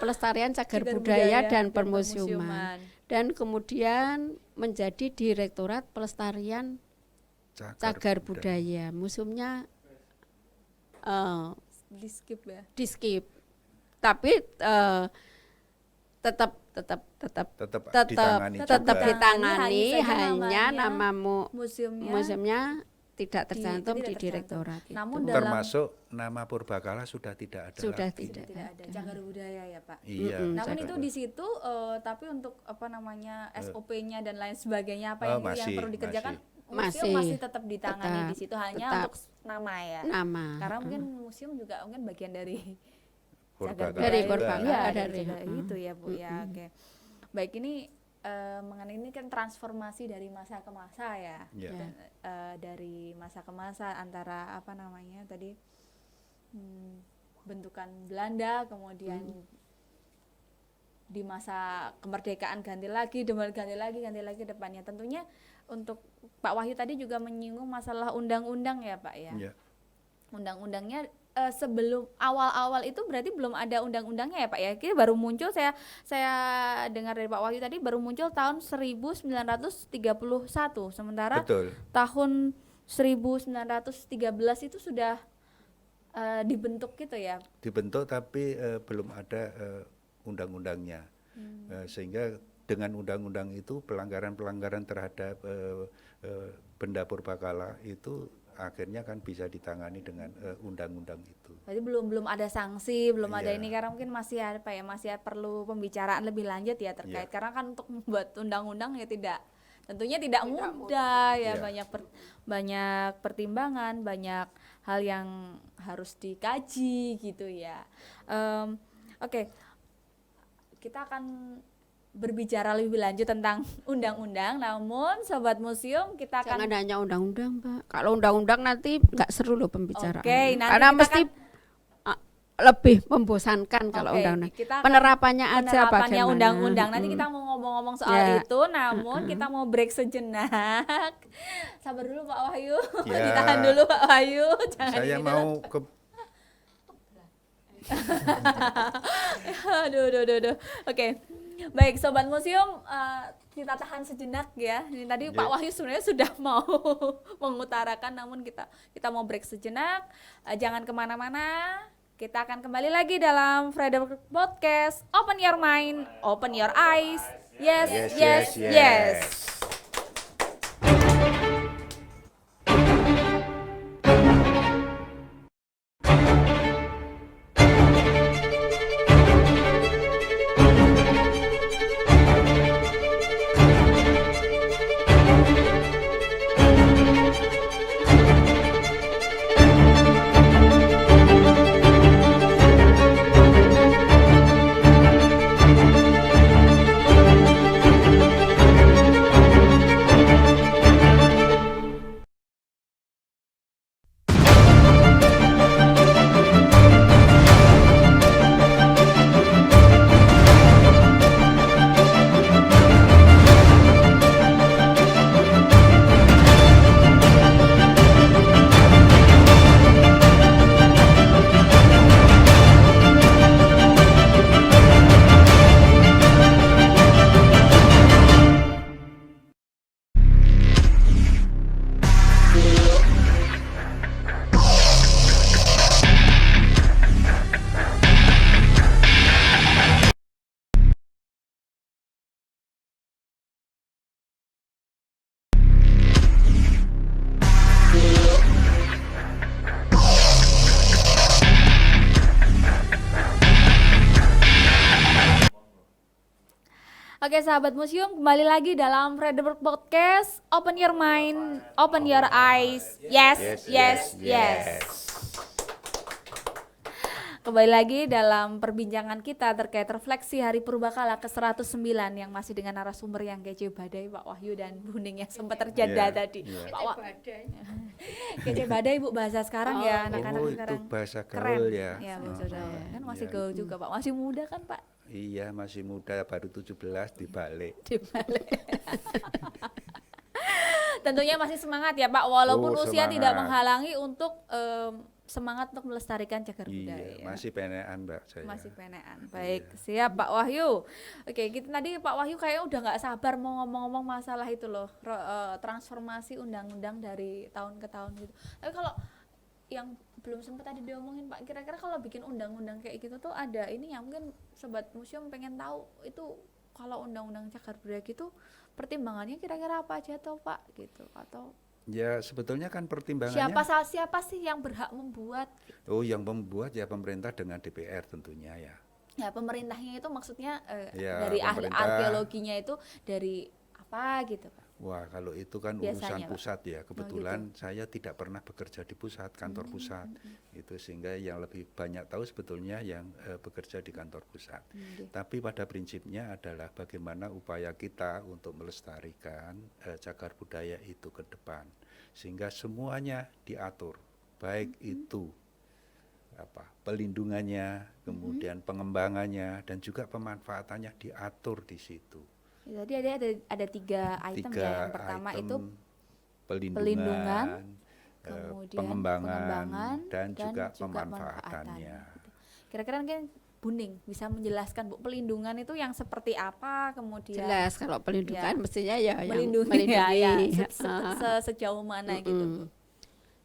Pelestarian Cagar Budaya dan Permusiuman, dan kemudian menjadi Direktorat Pelestarian Cagar Budaya. Museumnya di skip ya. Di skip. Tapi tetap ditangani, hanya nama museumnya tidak tercantum di direktorat itu. Namun termasuk nama Purbakala sudah tidak ada. Sudah lagi. tidak ada. Cagar budaya ya Pak. Iya. Namun itu di situ tapi untuk SOP-nya dan lain sebagainya yang perlu dikerjakan museum masih tetap ditangani di situ, hanya untuk nama ya. Nama. Karena mungkin museum juga mungkin bagian dari Purbakala dari itu ya Bu ya. Oke. Baik, ini mengenai ini kan transformasi dari masa ke masa ya. Dan, dari masa ke masa antara tadi bentukan Belanda, kemudian di masa kemerdekaan ganti lagi depannya. Tentunya untuk Pak Wahyu tadi juga menyinggung masalah undang-undang ya Pak ya. Undang-undangnya sebelum awal-awal itu berarti belum ada undang-undangnya ya Pak ya. Kita baru muncul, saya dengar dari Pak Wahyu tadi baru muncul tahun 1931. Sementara tahun 1913 itu sudah dibentuk gitu ya. Dibentuk tapi belum ada undang-undangnya. Sehingga dengan undang-undang itu pelanggaran-pelanggaran terhadap benda purbakala itu akhirnya kan bisa ditangani dengan undang-undang itu. Jadi belum ada sanksi, belum ada ini, karena mungkin masih perlu pembicaraan lebih lanjut ya terkait. Karena kan untuk membuat undang-undang ya tentunya tidak mudah ya, banyak pertimbangan, banyak hal yang harus dikaji gitu ya. Oke. Kita akan berbicara lebih lanjut tentang undang-undang, namun Sobat Museum kita akan jangan hanya undang-undang Pak. Kalau undang-undang nanti nggak seru loh pembicaraan. Karena mesti lebih membosankan kalau undang-undang. Penerapannya aja bagaimana. Undang-undang. Nanti kita mau ngomong-ngomong soal itu, namun kita mau break sejenak. Sabar dulu Pak Wahyu. Ditahan dulu Pak Wahyu. Saya mau ke Aduh. Oke. Baik, Sobat Museum, kita tahan sejenak ya. Ini tadi Pak Wahyu sebenarnya sudah mau mengutarakan, namun kita mau break sejenak. Jangan kemana-mana. Kita akan kembali lagi dalam Freedom Podcast. Open your mind, open your eyes. Yes. Oke sahabat museum, kembali lagi dalam Frederick Podcast. Open your mind, open your eyes. Yes, yes, yes. Kembali lagi dalam perbincangan kita terkait refleksi Hari Purbakala ke-109 yang masih dengan narasumber yang kece badai Pak Wahyu dan Buning yang sempat terjadi tadi. Pak kece badai Bu bahasa sekarang ya anak-anak sekarang. Itu bahasa Keren. gaul ya. Ya, bahasa gaul. Kan masih gaul juga Pak, masih muda kan Pak? Iya, masih muda, baru 17 dibalik. Tentunya masih semangat ya Pak, walaupun usia semangat. tidak menghalangi untuk semangat untuk melestarikan cagar budaya. Iya, masih penean Mbak saya. Masih penean. Baik, siap Pak Wahyu. Oke, kita tadi Pak Wahyu kayaknya udah nggak sabar mau ngomong-ngomong masalah itu loh, transformasi undang-undang dari tahun ke tahun gitu. Tapi kalau yang belum sempat tadi diomongin Pak, kira-kira kalau bikin undang-undang kayak gitu tuh ada ini yang mungkin sobat museum pengen tahu itu kalau undang-undang cagar budaya gitu pertimbangannya kira-kira apa aja tuh Pak gitu, atau Ya sebetulnya kan pertimbangannya. siapa sih yang berhak membuat? Oh, yang membuat ya pemerintah dengan DPR tentunya ya. Ya pemerintahnya itu maksudnya Ya, dari ahli pemerintah. arkeologinya itu dari apa gitu Pak? Wah, kalau itu kan Biasanya, urusan Pak. pusat ya. Kebetulan saya tidak pernah bekerja di pusat, kantor pusat. Itu sehingga yang lebih banyak tahu sebetulnya yang bekerja di kantor pusat. Tapi pada prinsipnya adalah bagaimana upaya kita untuk melestarikan cagar budaya itu ke depan. Sehingga semuanya diatur, baik itu pelindungannya, kemudian pengembangannya dan juga pemanfaatannya diatur di situ. Ya, tadi ada tiga item ya. Yang pertama item itu pelindungan, kemudian pengembangan dan juga pemanfaatannya. Gitu. Kira-kira mungkin Buning bisa menjelaskan Bu, pelindungan itu yang seperti apa, kemudian Jelas kalau pelindungan Ya. mestinya ya yang melindungi sejauh mana gitu Bu.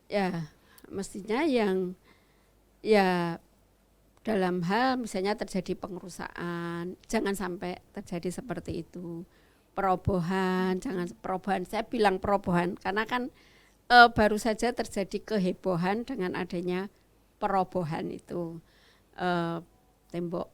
Ya, mestinya yang ya dalam hal misalnya terjadi pengerusakan, jangan sampai terjadi seperti itu. Perobohan, saya bilang perobohan karena kan baru saja terjadi kehebohan dengan adanya perobohan itu tembok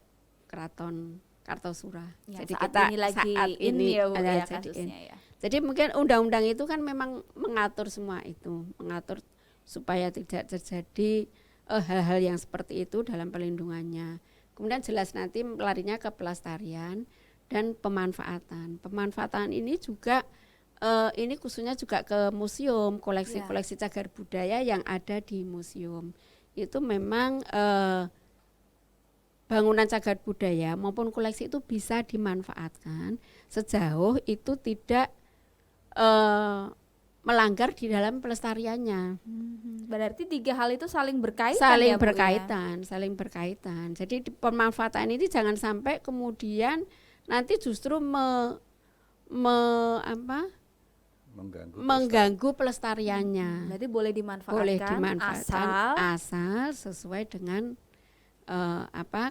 Keraton Kartosura. Ya, Jadi saat kita ini lagi saat ini ya, Bu, ada ya, jadiin. kasusnya ya. Jadi mungkin undang-undang itu kan memang mengatur semua itu, mengatur supaya tidak terjadi hal-hal yang seperti itu dalam pelindungannya. Kemudian jelas nanti larinya ke pelestarian dan pemanfaatan. Pemanfaatan ini juga ini khususnya juga ke museum, koleksi-koleksi cagar budaya yang ada di museum. Itu memang bangunan cagar budaya maupun koleksi itu bisa dimanfaatkan sejauh itu tidak melanggar di dalam pelestariannya. Berarti tiga hal itu saling berkaitan Saling ya, Bu, berkaitan, saling berkaitan. Jadi pemanfaatan ini jangan sampai kemudian nanti justru mengganggu pelestariannya. Berarti boleh dimanfaatkan, Boleh dimanfaatkan asal sesuai dengan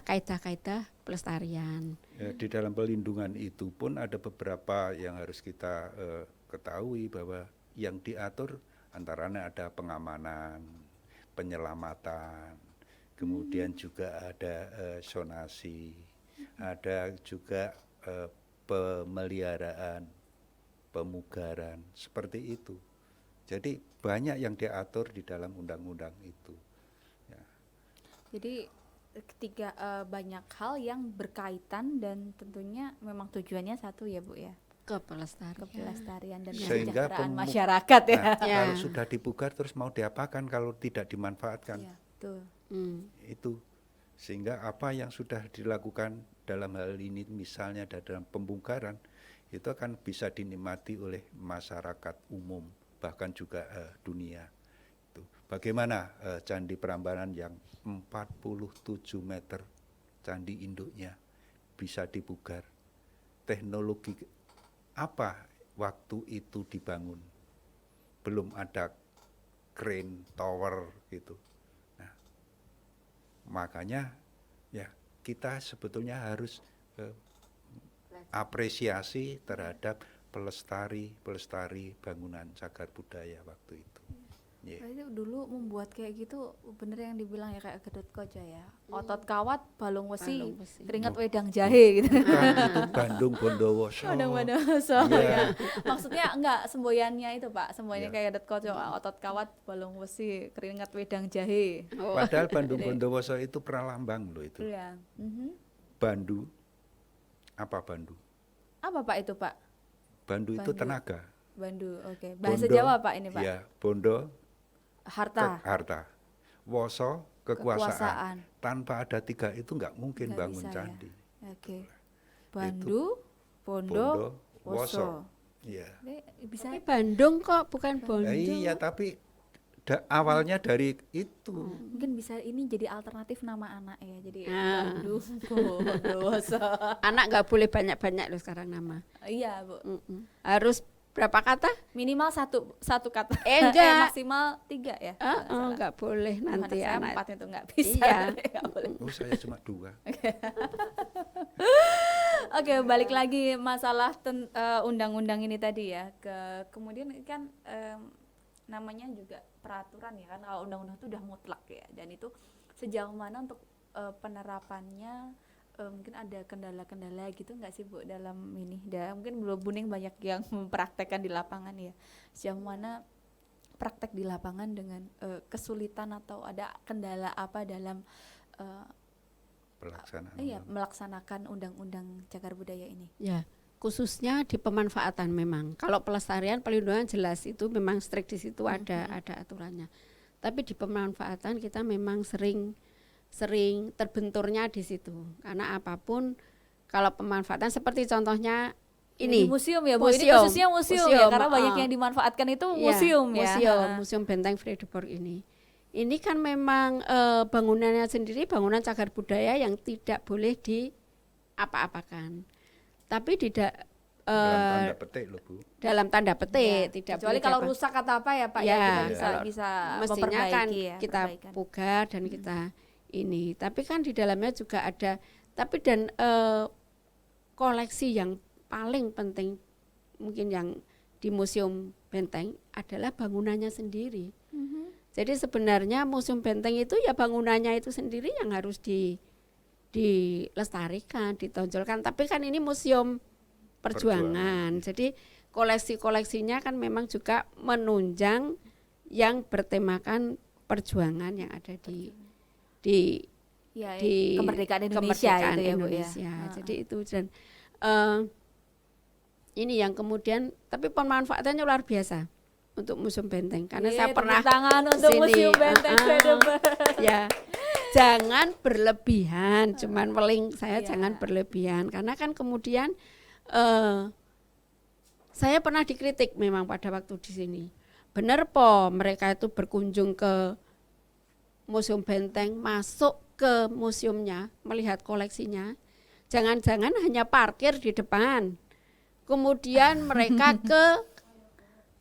kaidah-kaidah pelestarian. Ya, di dalam pelindungan itu pun ada beberapa yang harus kita ketahui bahwa yang diatur antaranya ada pengamanan, penyelamatan, kemudian juga ada sonasi, ada juga pemeliharaan, pemugaran, seperti itu. Jadi banyak yang diatur di dalam undang-undang itu. Ya. Jadi ketiga banyak hal yang berkaitan dan tentunya memang tujuannya satu ya Bu ya, kepelestarian dan Sehingga kesejahteraan masyarakat ya. Nah, kalau sudah dipugar terus mau diapakan kalau tidak dimanfaatkan? Ya, betul. Itu sehingga apa yang sudah dilakukan dalam hal ini misalnya dalam pembongkaran itu akan bisa dinikmati oleh masyarakat umum bahkan juga dunia. Itu bagaimana Candi Prambanan yang 47 meter candi induknya bisa dipugar, teknologi apa waktu itu dibangun, belum ada crane tower gitu. Nah, makanya ya kita sebetulnya harus apresiasi terhadap pelestari bangunan cagar budaya waktu itu. Yeah. Berarti dulu membuat kayak gitu bener yang dibilang ya kayak Gatot Kaca ya. Otot kawat, balung wesi, Balung wesi. keringat wedang jahe gitu. Bukan, itu Bandung Bondowoso. Bondowoso Iya. ya. Maksudnya enggak semboyannya itu Pak, semboyannya Iya. kayak Gatot Kaca, otot kawat, balung wesi, keringat wedang jahe. Oh. Padahal Bandung Bondowoso itu pralambang loh itu. Iya. Bandu, apa Bandu? Apa Pak itu Pak? Bandu itu Bandu. tenaga. Bandu, oke. Bahasa Bondo, Jawa Pak ini Pak. Iya, Bondo Harta, harta. Woso kekuasaan. kekuasaan. Tanpa ada tiga itu nggak mungkin Nggak bangun bisa ya. candi. Oke. Bandu, Bondo, Woso. Iya. Bisa Tapi Bandung kok bukan Bondo. Iya, tapi awalnya dari itu. mungkin bisa ini jadi alternatif nama anak ya. Jadi Ah. Bandu, Bondo, Woso. Anak nggak boleh banyak-banyak loh sekarang nama. Iya, Bu. Harus berapa kata? Minimal satu kata. Enggak. Maksimal 3 ya. Nggak boleh nanti saya anak. 4 itu nggak bisa. Iya. Nggak boleh. Oh, saya cuma 2. Oke, balik lagi masalah undang-undang ini tadi ya. Kemudian kan namanya juga peraturan ya kan. Kalau undang-undang itu udah mutlak ya. Dan itu sejauh mana untuk penerapannya mungkin ada kendala-kendala gitu nggak sih Bu dalam ini? Mungkin belum Buning banyak yang mempraktekkan di lapangan ya. Sejauh mana praktek di lapangan dengan kesulitan atau ada kendala apa dalam Pelaksanaan. melaksanakan undang-undang cagar budaya ini? Ya, khususnya di pemanfaatan memang. Kalau pelestarian pelindungan jelas itu memang strict di situ ada aturannya. Tapi di pemanfaatan kita memang sering terbenturnya di situ. Karena apapun kalau pemanfaatan seperti contohnya ini Di museum ya Bu, ini khususnya museum ya karena banyak yang dimanfaatkan itu museum ya. Museum Benteng Vredeburg ini. Ini kan memang bangunannya sendiri bangunan cagar budaya yang tidak boleh diapa-apakan. Tapi tidak Dalam tanda petik loh Bu. dalam tanda petik Ya, tidak kecuali boleh kalau dapat- rusak atau apa ya Pak Ya, ya kita kalau bisa mestinya kan memperbaiki ya, kita perbaikan. pugar dan kita ini. Tapi kan di dalamnya juga ada dan koleksi yang paling penting mungkin yang di Museum Benteng adalah bangunannya sendiri. Jadi sebenarnya Museum Benteng itu ya bangunannya itu sendiri yang harus dilestarikan, ditonjolkan. Tapi kan ini museum perjuangan. Jadi koleksi-koleksinya kan memang juga menunjang yang bertemakan perjuangan yang ada di Ya, di kemerdekaan Indonesia kemerdekaan itu ya Bu ya. Indonesia. Jadi itu dan ini yang kemudian tapi pemanfaatannya luar biasa untuk Museum Benteng karena saya Tepuk pernah tangan untuk kesini. Museum Benteng Vredeburg. Ya, jangan berlebihan, cuman paling saya Iya. jangan berlebihan karena kan kemudian saya pernah dikritik memang pada waktu di sini. Benar po mereka itu berkunjung ke Museum Benteng, masuk ke museumnya, melihat koleksinya. Jangan-jangan hanya parkir di depan. Kemudian mereka ke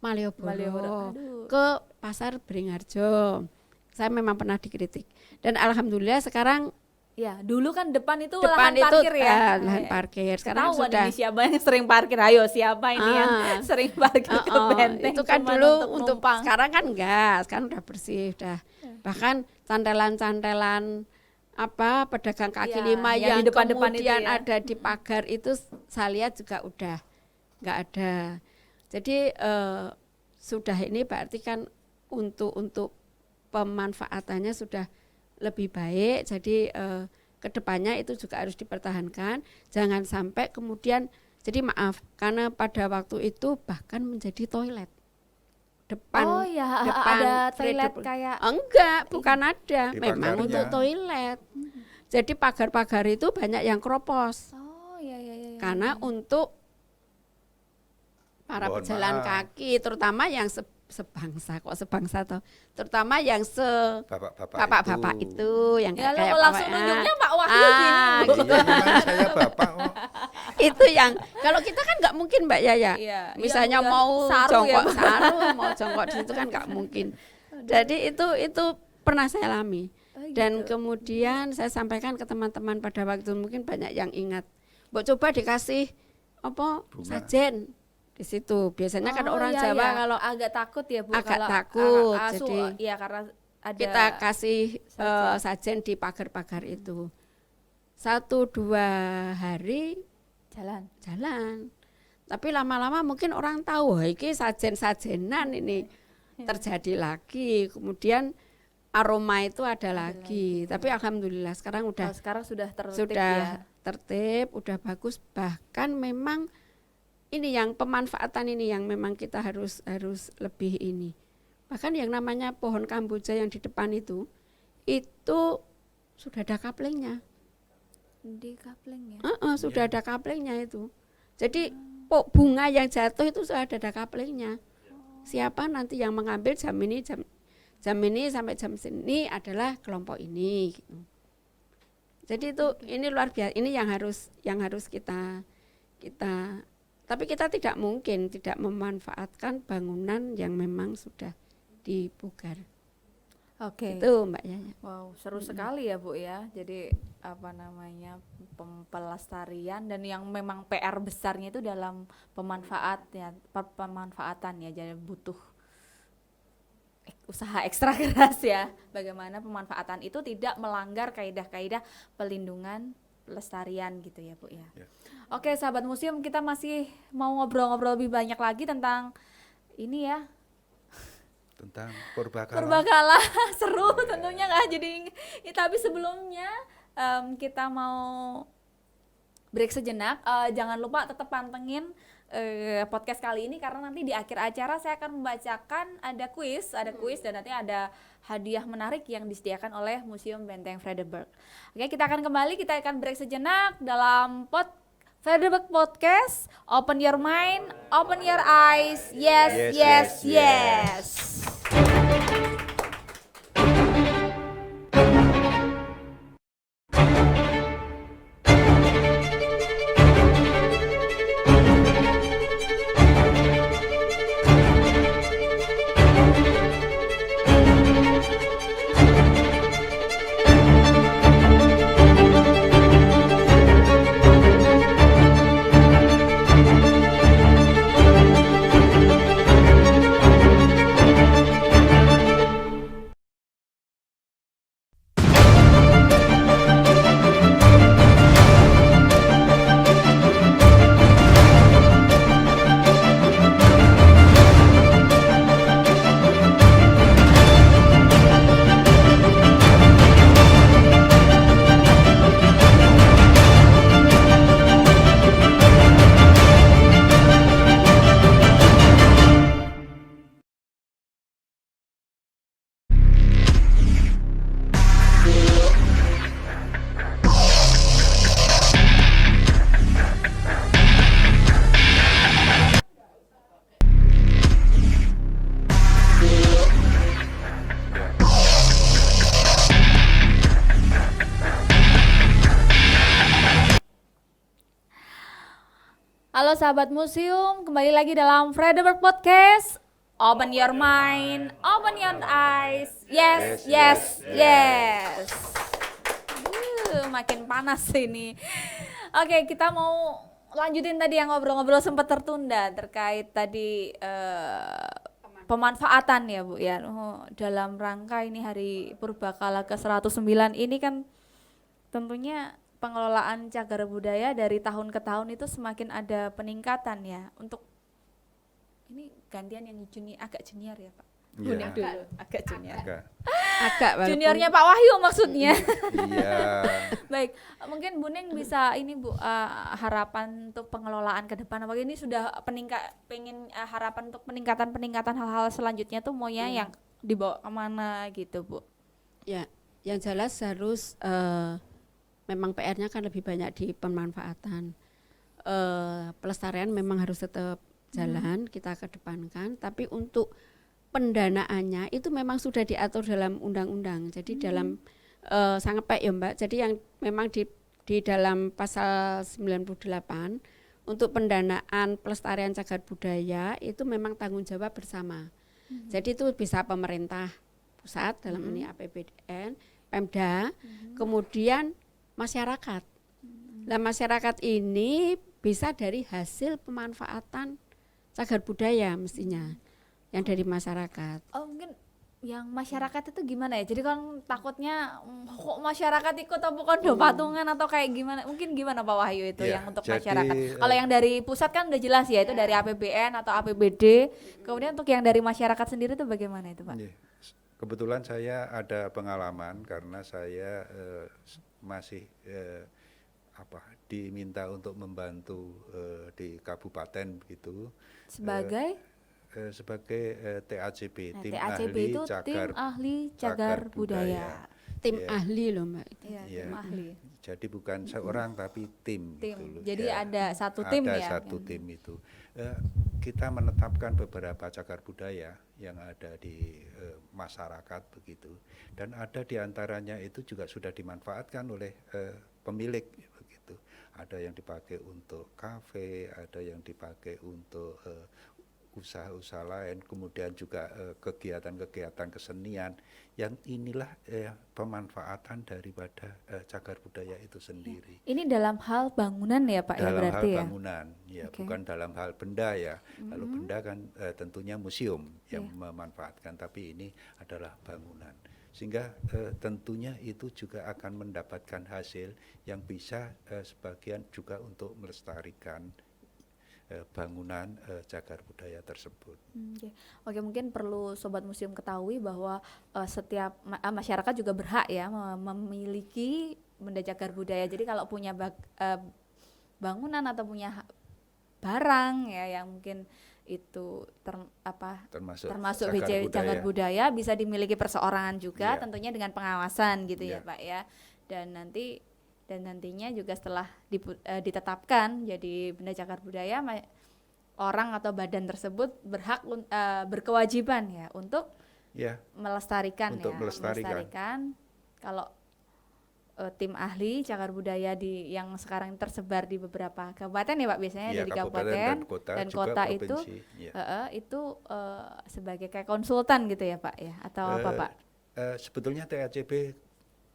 Malioboro, ke Pasar Beringharjo. Saya memang pernah dikritik. Dan alhamdulillah sekarang Ya, dulu kan depan itu depan lahan itu parkir ya. lahan parkir. Sekarang Ketahuan sudah ini siapa yang sering parkir. Ayo siapa ini yang sering parkir ke Benteng? itu kan cuman dulu untuk numpang. sekarang kan enggak, sekarang udah bersih, udah. Bahkan cantelan-cantelan apa pedagang kaki Ya, lima yang yang di depan-depan itu kemudian ya. ada di pagar itu saya lihat juga udah enggak ada. Jadi sudah ini berarti kan untuk pemanfaatannya sudah lebih baik. Jadi kedepannya itu juga harus dipertahankan. Jangan sampai kemudian jadi maaf karena pada waktu itu bahkan menjadi toilet depan. Oh ya, depan ada toilet Vredeburg. kayak Enggak, bukan ada. Di Memang pagarnya. untuk toilet. Jadi pagar-pagar itu banyak yang keropos. Oh ya. Karena untuk para Mohon pejalan maaf. kaki terutama yang sebangsa toh. Terutama yang bapak-bapak itu yang Ya kayak lo langsung bapaknya. nunjuknya Pak Wahyu gini. Bu. gitu. Iya, memang saya bapak kok. Itu yang kalau kita kan nggak mungkin Mbak Yaya. Iya, Misalnya iya, mau saru ya, jongkok Bu. saru, mau jongkok di situ kan nggak mungkin. Jadi itu pernah saya alami. Oh, Dan gitu. kemudian saya sampaikan ke teman-teman pada waktu itu mungkin banyak yang ingat. Mbok coba dikasih apa Bunga. sajen di situ. Biasanya kan orang iya, Jawa iya. kalau agak takut ya Bu agak kalau takut, jadi jadi ya karena ada kita kasih sajen. sajen di pagar-pagar itu. 1-2 hari jalan. Tapi lama-lama mungkin orang tahu, "Wah, iki sajen-sajenan ini terjadi lagi." Kemudian aroma itu ada lagi. Tapi alhamdulillah sekarang udah Oh, sekarang sudah tertib sudah ya. tertib, udah bagus. Bahkan memang ini yang pemanfaatan ini yang memang kita harus lebih ini. Bahkan yang namanya pohon kamboja yang di depan itu sudah ada kaplingnya. Di kapling ya. Sudah ada kaplingnya itu. Jadi bunga yang jatuh itu sudah ada kaplingnya. Siapa nanti yang mengambil jam ini sampai jam sini adalah kelompok ini. Gitu. Jadi itu ini luar biasa. Ini yang harus kita. Tapi kita tidak mungkin tidak memanfaatkan bangunan yang memang sudah dipugar. Oke. Itu Mbak Yaya. Wow, seru sekali ya Bu ya. Jadi apa namanya pelestarian dan yang memang PR besarnya itu dalam pemanfaatan ya. Jadi butuh usaha ekstra keras ya. Bagaimana pemanfaatan itu tidak melanggar kaidah-kaidah pelindungan pelestarian gitu ya Bu ya. Oke, sahabat museum, kita masih mau ngobrol-ngobrol lebih banyak lagi tentang ini ya. Tentang Purbakala. Purbakala seru tentunya nggak jadi tapi sebelumnya kita mau break sejenak. Jangan lupa tetap pantengin podcast kali ini karena nanti di akhir acara saya akan membacakan ada kuis dan nanti ada hadiah menarik yang disediakan oleh Museum Benteng Vredenburg. Oke, kita akan kembali, kita akan break sejenak dalam Vredenburg Podcast. Open your mind, open your eyes. Yes, yes, yes. Halo sahabat museum, kembali lagi dalam Vredenburg Podcast. Open your mind, open your eyes. Yes, yes, yes. Makin panas ini. Oke, kita mau lanjutin tadi yang ngobrol-ngobrol sempat tertunda terkait tadi pemanfaatan ya Bu ya. Dalam rangka ini hari Purbakala ke-109 ini kan tentunya pengelolaan cagar budaya dari tahun ke tahun itu semakin ada peningkatan ya. Untuk ini gantian yang agak junior ya Pak. Iya. Dulu agak junior. Agak walaupun Juniornya Pak Wahyu maksudnya. Iya. Baik, mungkin Bu Ning bisa ini Bu harapan untuk pengelolaan ke depan apa ini sudah harapan untuk peningkatan hal-hal selanjutnya tuh maunya yang dibawa kemana gitu Bu? Ya, yang jelas harus memang PR-nya kan lebih banyak di pemanfaatan. Pelestarian memang harus tetap jalan, kita kedepankan, tapi untuk pendanaannya itu memang sudah diatur dalam undang-undang. Jadi dalam sangat baik ya Mbak. Jadi yang memang di dalam pasal 98 untuk pendanaan pelestarian cagar budaya itu memang tanggung jawab bersama. Jadi itu bisa pemerintah pusat dalam ini APBN, Pemda, kemudian masyarakat. Nah, masyarakat ini bisa dari hasil pemanfaatan cagar budaya mestinya yang dari masyarakat. Oh, mungkin yang masyarakat itu gimana ya? Jadi kan takutnya kok masyarakat ikut apa kan do patungan atau kayak gimana? Mungkin gimana Pak Wahyu itu Ya, yang untuk jadi, masyarakat. Kalau yang dari pusat kan udah jelas ya, itu dari APBN atau APBD. Kemudian untuk yang dari masyarakat sendiri itu bagaimana itu Pak? Iya. Kebetulan saya ada pengalaman karena saya masih diminta untuk membantu di kabupaten begitu Sebagai sebagai TACB, nah, tim TACB ahli itu tim ahli cagar budaya. Tim Iya. ahli loh Mbak. Iya, Iya. tim ahli. Jadi bukan seorang tapi tim. Tim. gitu loh. Jadi Ya, ada satu tim ada ya. satu tim itu. Kita menetapkan beberapa cagar budaya yang ada di masyarakat begitu, dan ada diantaranya itu juga sudah dimanfaatkan oleh pemilik begitu. Ada yang dipakai untuk kafe, ada yang dipakai untuk usaha-usaha lain, kemudian juga kegiatan-kegiatan kesenian, yang inilah pemanfaatan daripada cagar budaya itu sendiri. Ini dalam hal bangunan ya Pak ya Dalam berarti hal ya. bangunan, ya Oke. bukan dalam hal benda ya. Kalau benda kan tentunya museum yang memanfaatkan, tapi ini adalah bangunan. Sehingga tentunya itu juga akan mendapatkan hasil yang bisa sebagian juga untuk melestarikan bangunan cagar budaya tersebut. Oke, mungkin perlu Sobat Museum ketahui bahwa setiap masyarakat juga berhak ya memiliki benda cagar budaya. Jadi kalau punya bangunan atau punya barang ya yang mungkin itu termasuk cagar budaya bisa dimiliki perseorangan juga, tentunya dengan pengawasan gitu ya Pak ya. Dan nantinya juga setelah ditetapkan jadi benda cagar budaya, orang atau badan tersebut berhak berkewajiban ya untuk melestarikan. Kalau tim ahli cagar budaya yang sekarang tersebar di beberapa kabupaten ya Pak, biasanya dari kabupaten dan kota itu itu sebagai kayak konsultan gitu ya Pak ya, atau apa Pak? Sebetulnya TACB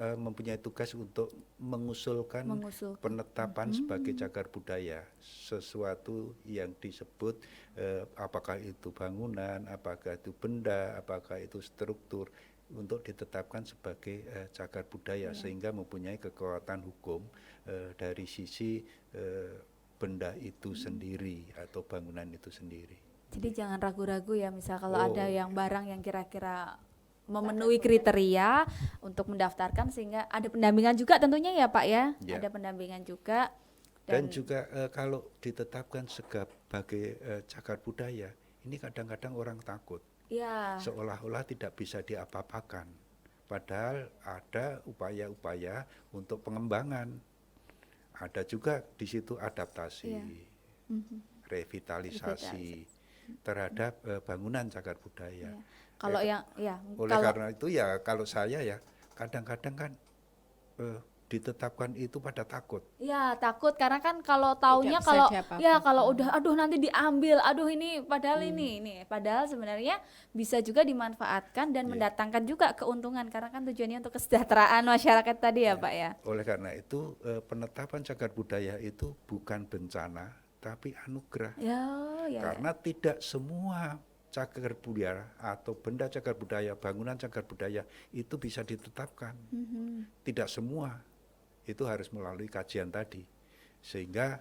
mempunyai tugas untuk mengusulkan penetapan sebagai cagar budaya sesuatu yang disebut apakah itu bangunan, apakah itu benda, apakah itu struktur, untuk ditetapkan sebagai cagar budaya sehingga mempunyai kekuatan hukum dari sisi benda itu sendiri atau bangunan itu sendiri. Jadi jangan ragu-ragu ya, misal kalau ada yang barang yang kira-kira memenuhi kriteria untuk mendaftarkan, sehingga ada pendampingan juga tentunya ya Pak ya, ada pendampingan juga. Dan juga kalau ditetapkan sebagai cagar budaya, ini kadang-kadang orang takut, seolah-olah tidak bisa diapa-apakan, padahal ada upaya-upaya untuk pengembangan, ada juga di situ adaptasi, revitalisasi terhadap bangunan cagar budaya. Kalau karena itu ya kalau saya ya kadang-kadang kan ditetapkan itu pada takut. Ya takut karena kan kalau taunya kalau udah aduh nanti diambil, aduh ini padahal ini padahal sebenarnya bisa juga dimanfaatkan dan mendatangkan juga keuntungan karena kan tujuannya untuk kesejahteraan masyarakat tadi ya Pak ya. Oleh karena itu penetapan cagar budaya itu bukan bencana tapi anugerah. Karena tidak semua cagar budaya atau benda cagar budaya, bangunan cagar budaya itu bisa ditetapkan. Tidak semua, itu harus melalui kajian tadi. Sehingga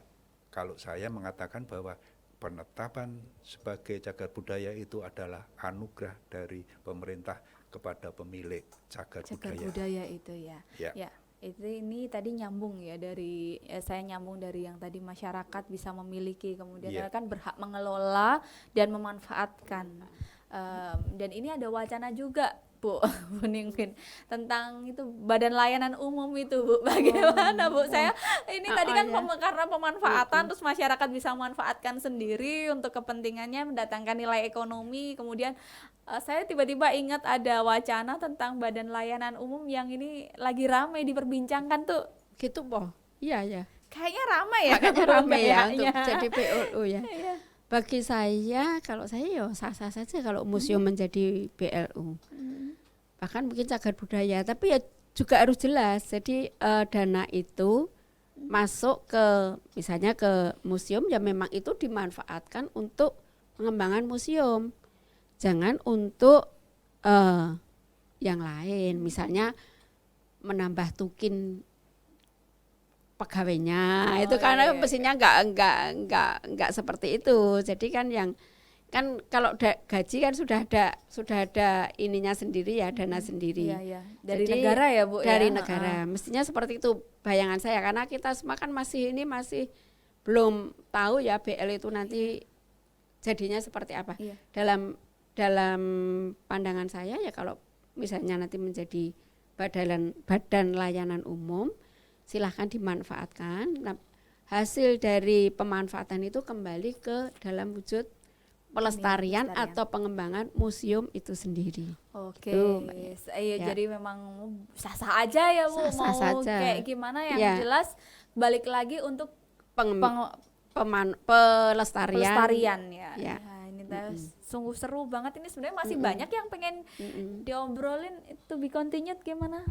kalau saya mengatakan bahwa penetapan sebagai cagar budaya itu adalah anugerah dari pemerintah kepada pemilik cagar budaya itu ya. Ini tadi nyambung ya dari saya nyambung dari yang tadi masyarakat bisa memiliki, kemudian kan berhak mengelola dan memanfaatkan. Dan ini ada wacana juga Bu Ningwin tentang itu badan layanan umum itu Bu, bagaimana Bu? Saya ini tadi kan karena pemanfaatan terus masyarakat bisa memanfaatkan sendiri untuk kepentingannya mendatangkan nilai ekonomi, kemudian saya tiba-tiba ingat ada wacana tentang badan layanan umum yang ini lagi ramai diperbincangkan tuh. Gitu Po? Iya. Kayaknya ramai ya. Kayaknya ramai ya untuk jadi PLU ya. Bagi saya, kalau saya ya sah-sah saja kalau museum menjadi BLU. Bahkan mungkin cagar budaya, tapi ya juga harus jelas. Jadi dana itu masuk ke misalnya ke museum ya memang itu dimanfaatkan untuk pengembangan museum, jangan untuk yang lain, misalnya menambah tukin pegawainya, itu karena mestinya enggak seperti itu. Jadi kan kalau gaji kan sudah ada ininya sendiri ya, dana sendiri. Iya. Dari Jadi, negara ya Bu dari ya. negara. Mestinya seperti itu bayangan saya, karena kita semua kan masih belum tahu ya BL itu nanti jadinya seperti apa. Iya. Dalam pandangan saya ya, kalau misalnya nanti menjadi badan layanan umum, silahkan dimanfaatkan. Nah, hasil dari pemanfaatan itu kembali ke dalam wujud pelestarian atau pengembangan museum itu sendiri. Oke, Ya. jadi memang sah-sah aja ya Bu, Sah-sah mau saja. kayak gimana yang Ya. jelas balik lagi untuk pelestarian ya. Ya. Nah, ini sungguh seru banget, ini sebenarnya masih banyak yang pengen diobrolin, itu be continued gimana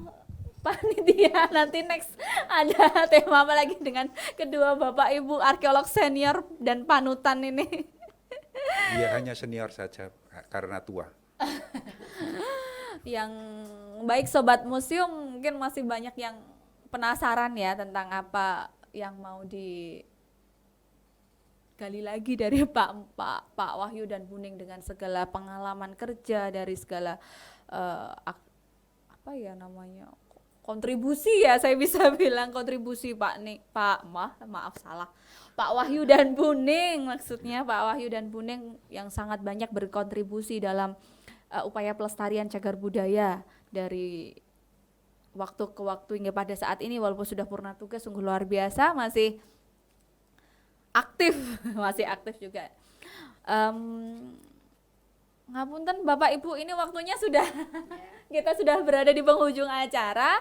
panitia, nanti next ada tema apa lagi dengan kedua Bapak Ibu arkeolog senior dan panutan ini. Dia hanya senior saja karena tua. Yang baik sobat museum mungkin masih banyak yang penasaran ya tentang apa yang mau digali lagi dari Pak Wahyu dan Buning dengan segala pengalaman kerja, dari segala apa ya namanya, kontribusi ya, saya bisa bilang kontribusi Pak Wahyu dan Buning, maksudnya Pak Wahyu dan Buning yang sangat banyak berkontribusi dalam upaya pelestarian cagar budaya dari waktu ke waktu hingga pada saat ini, walaupun sudah purna tugas sungguh luar biasa, masih aktif masih aktif juga. Ngapunten Bapak Ibu, ini waktunya sudah kita sudah berada di penghujung acara.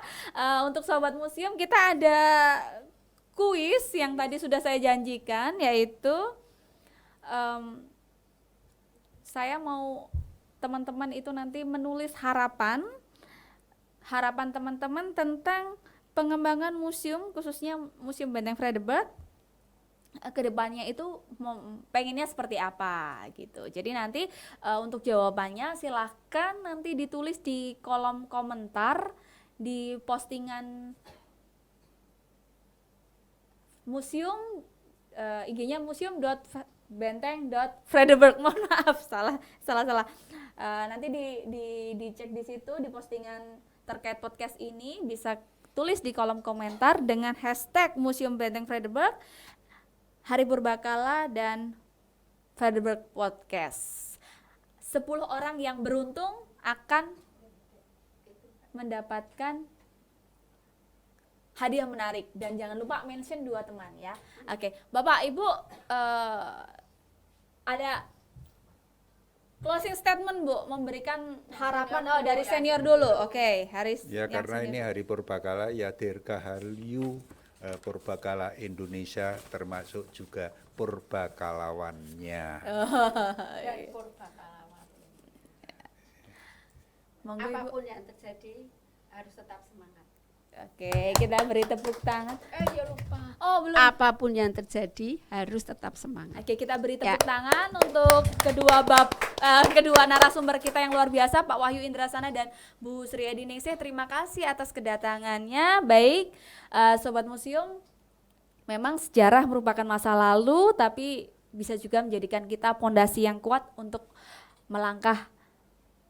Untuk sobat museum kita ada kuis yang tadi sudah saya janjikan, yaitu saya mau teman-teman itu nanti menulis harapan teman-teman tentang pengembangan museum, khususnya Museum Benteng Vredenburg kedepannya itu pengennya seperti apa gitu. Jadi nanti untuk jawabannya silahkan nanti ditulis di kolom komentar di postingan museum, IG-nya museum.benteng.vredenburg. Mohon maaf, salah. Nanti dicek di situ, di postingan terkait podcast ini bisa tulis di kolom komentar dengan hashtag Museum Benteng Vredenburg, Hari Purbakala, dan Vredenburg Podcast. 10 orang yang beruntung akan mendapatkan hadiah menarik, dan jangan lupa mention 2 teman ya. Oke, Bapak Ibu, ada closing statement Bu, memberikan harapan dari senior dulu. Oke, Haris. Ya, karena ini Hari Purbakala ya, Dirgahayu Purbakala Indonesia, termasuk juga purbakalawannya. Apapun yang terjadi harus tetap semangat. Oke, kita beri tepuk tangan. Ya lupa. Oh, belum. Apapun yang terjadi harus tetap semangat. Oke, kita beri tepuk tangan untuk kedua narasumber kita yang luar biasa, Pak Wahyu Indrasana dan Bu Sri Edi Ningsih. Terima kasih atas kedatangannya. Baik, sobat museum, memang sejarah merupakan masa lalu, tapi bisa juga menjadikan kita pondasi yang kuat untuk melangkah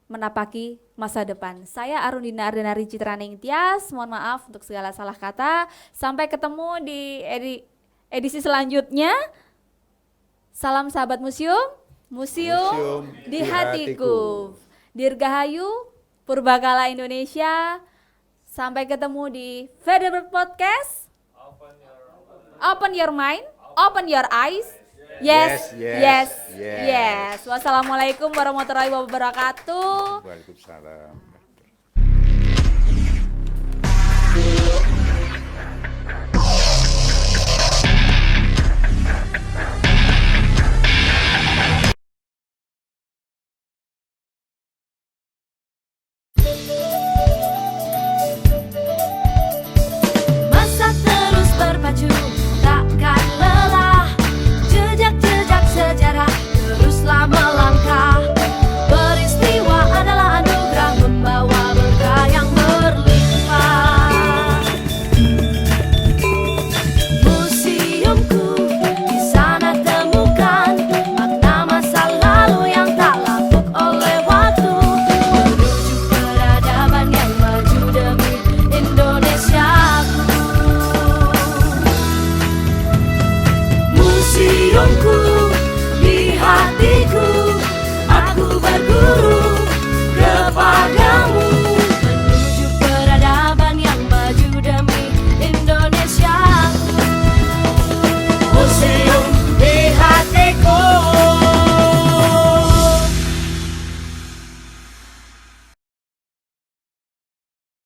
menapaki masa depan. Saya Arundina Ardenari Citraning Tias, mohon maaf untuk segala salah kata. Sampai ketemu di edisi selanjutnya. Salam sahabat museum, museum di hatiku. Dirgahayu Purbakala Indonesia. Sampai ketemu di Vredenburg Podcast. Open your mind, open your eyes. Yes. Wassalamualaikum warahmatullahi wabarakatuh. Waalaikumsalam.